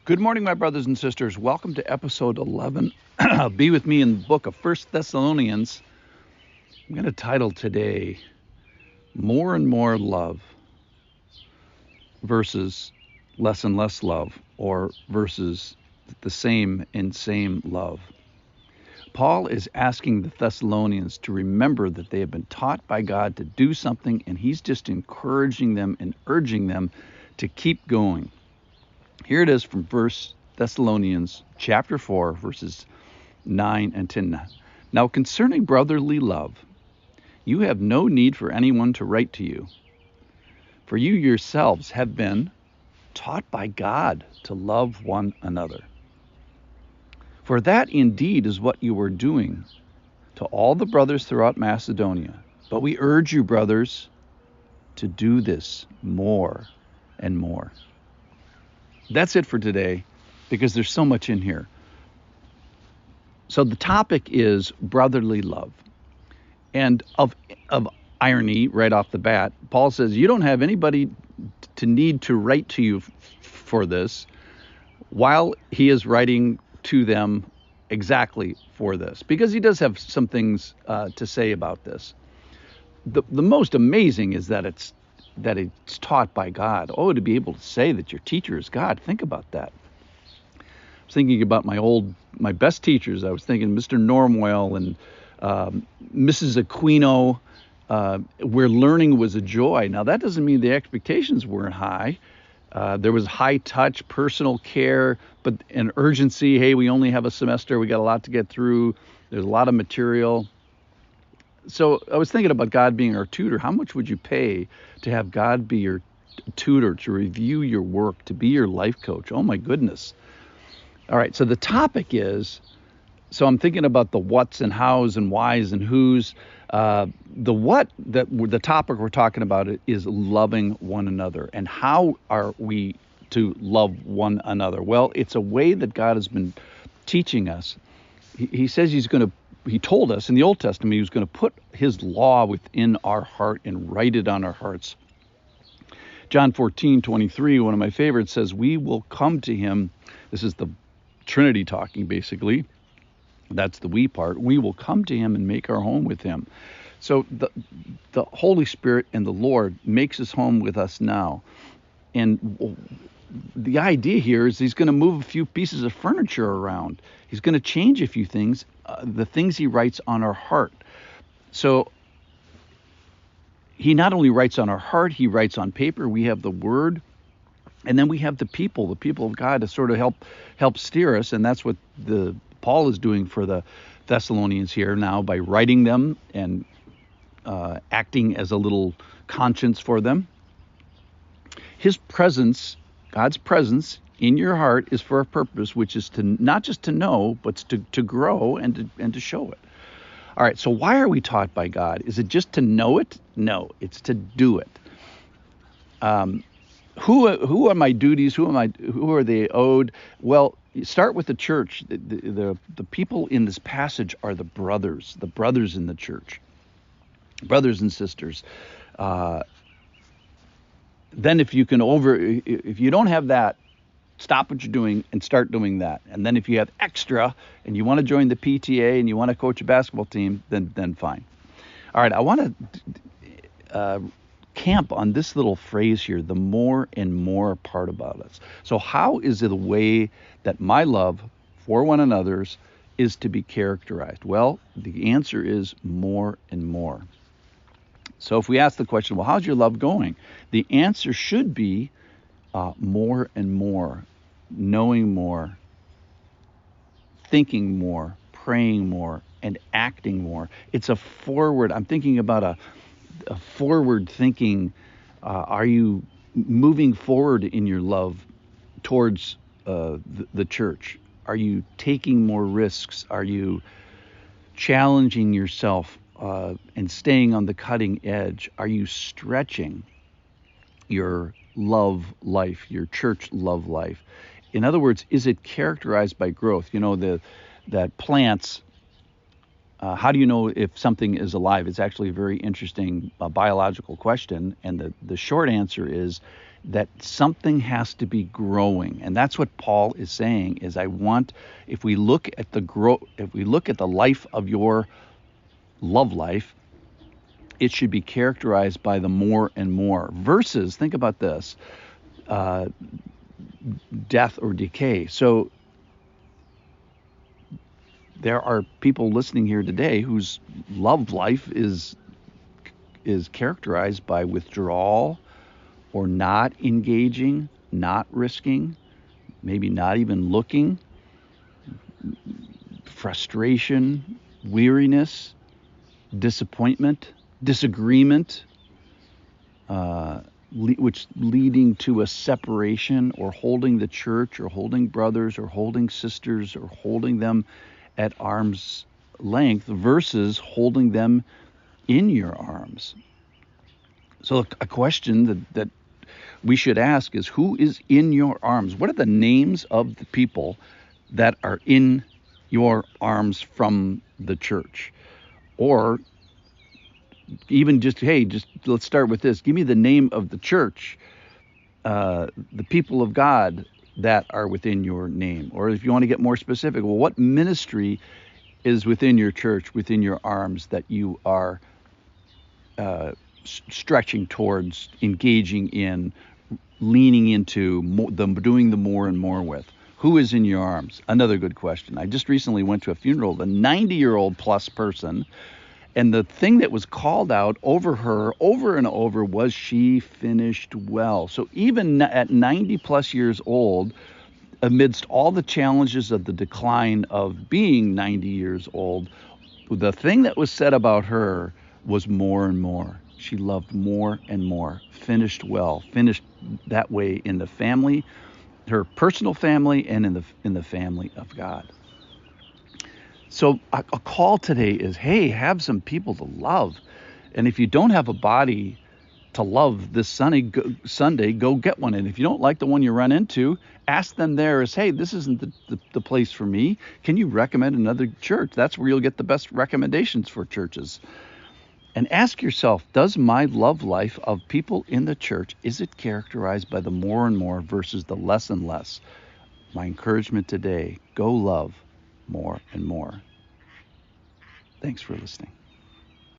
Good morning, my brothers and sisters. Welcome to episode 11. Be with me in the book of 1st Thessalonians. I'm going to title today, More and More Love versus Less and Less Love, or versus the same and same love. Paul is asking the Thessalonians to remember that they have been taught by God to do something, and he's just encouraging them and urging them to keep going. Here it is from 1 Thessalonians chapter 4, verses 9 and 10. Now concerning brotherly love, you have no need for anyone to write to you, for you yourselves have been taught by God to love one another. For that indeed is what you were doing to all the brothers throughout Macedonia. But we urge you, brothers, to do this more and more. That's it for today, because there's so much in here. So the topic is brotherly love. And of irony, right off the bat, Paul says you don't have anybody to need to write to you for this, while he is writing to them exactly for this, because he does have some things to say about this. The most amazing is that it's taught by God. Oh, to be able to say that your teacher is God. Think about that. I was thinking about my best teachers. I was thinking Mr. Normwell and Mrs. Aquino, where learning was a joy. Now, that doesn't mean the expectations weren't high. There was high touch, personal care, but an urgency. Hey, we only have a semester. We got a lot to get through. There's a lot of material. So I was thinking about God being our tutor. How much would you pay to have God be your tutor, to review your work, to be your life coach? Oh, my goodness. All right, so the topic is, so I'm thinking about the whats and hows and whys and whos. The topic we're talking about is loving one another. And how are we to love one another? Well, it's a way that God has been teaching us. He says he told us in the Old Testament he was going to put his law within our heart and write it on our hearts. John 14:23, one of my favorites, says, we will come to him. This is the Trinity talking, basically. That's the we part. We will come to him and make our home with him. So the Holy Spirit and the Lord makes his home with us now. And the idea here is he's going to move a few pieces of furniture around. He's going to change a few things, the things he writes on our heart. So he not only writes on our heart, he writes on paper. We have the word, and then we have the people of God to sort of help steer us. And that's what Paul is doing for the Thessalonians here now by writing them and acting as a little conscience for them. His presence, God's presence in your heart, is for a purpose, which is to not just to know, but to grow and to show it. All right, so why are we taught by God? Is it just to know it? No, it's to do it. Who are my duties? Who are they owed? Well, start with the church. The people in this passage are the brothers in the church, brothers and sisters. Then if you don't have that, stop what you're doing and start doing that. And then if you have extra and you want to join the PTA and you want to coach a basketball team, then fine. All right, I want to camp on this little phrase here, the more and more part about us. So how is it a way that my love for one another's is to be characterized? Well, the answer is more and more. So if we ask the question, well, how's your love going? The answer should be more and more, knowing more, thinking more, praying more, and acting more. It's I'm thinking about a forward thinking. Are you moving forward in your love towards the church? Are you taking more risks? Are you challenging yourself and staying on the cutting edge? Are you stretching your love life, your church love life? In other words, is it characterized by growth? You know, that plants, how do you know if something is alive? It's actually a very interesting biological question. And the short answer is that something has to be growing. And that's what Paul is saying is if we look at the life of your love life, it should be characterized by the more and more versus, think about this, death or decay. So there are people listening here today whose love life is characterized by withdrawal or not engaging, not risking, maybe not even looking, frustration, weariness, disappointment, disagreement, which leading to a separation or holding the church or holding brothers or holding sisters or holding them at arm's length versus holding them in your arms. So a question that we should ask is, who is in your arms? What are the names of the people that are in your arms from the church? Or even just let's start with this. Give me the name of the church, the people of God that are within your name. Or if you want to get more specific, well, what ministry is within your church, within your arms, that you are stretching towards, engaging in, leaning into, doing the more and more with? Who is in your arms? Another good question. I just recently went to a funeral of a 90-year-old plus person, and the thing that was called out over her over and over was she finished well. So even at 90 plus years old, amidst all the challenges of the decline of being 90 years old, the thing that was said about her was more and more. She loved more and more, finished well, finished that way in the family, her personal family, and in the family of God. So a call today is, hey, have some people to love. And if you don't have a body to love this Sunday, go get one. And if you don't like the one you run into, ask them there is, hey, this isn't the place for me. Can you recommend another church? That's where you'll get the best recommendations for churches. And ask yourself, does my love life of people in the church, is it characterized by the more and more versus the less and less? My encouragement today, go love more and more. Thanks for listening.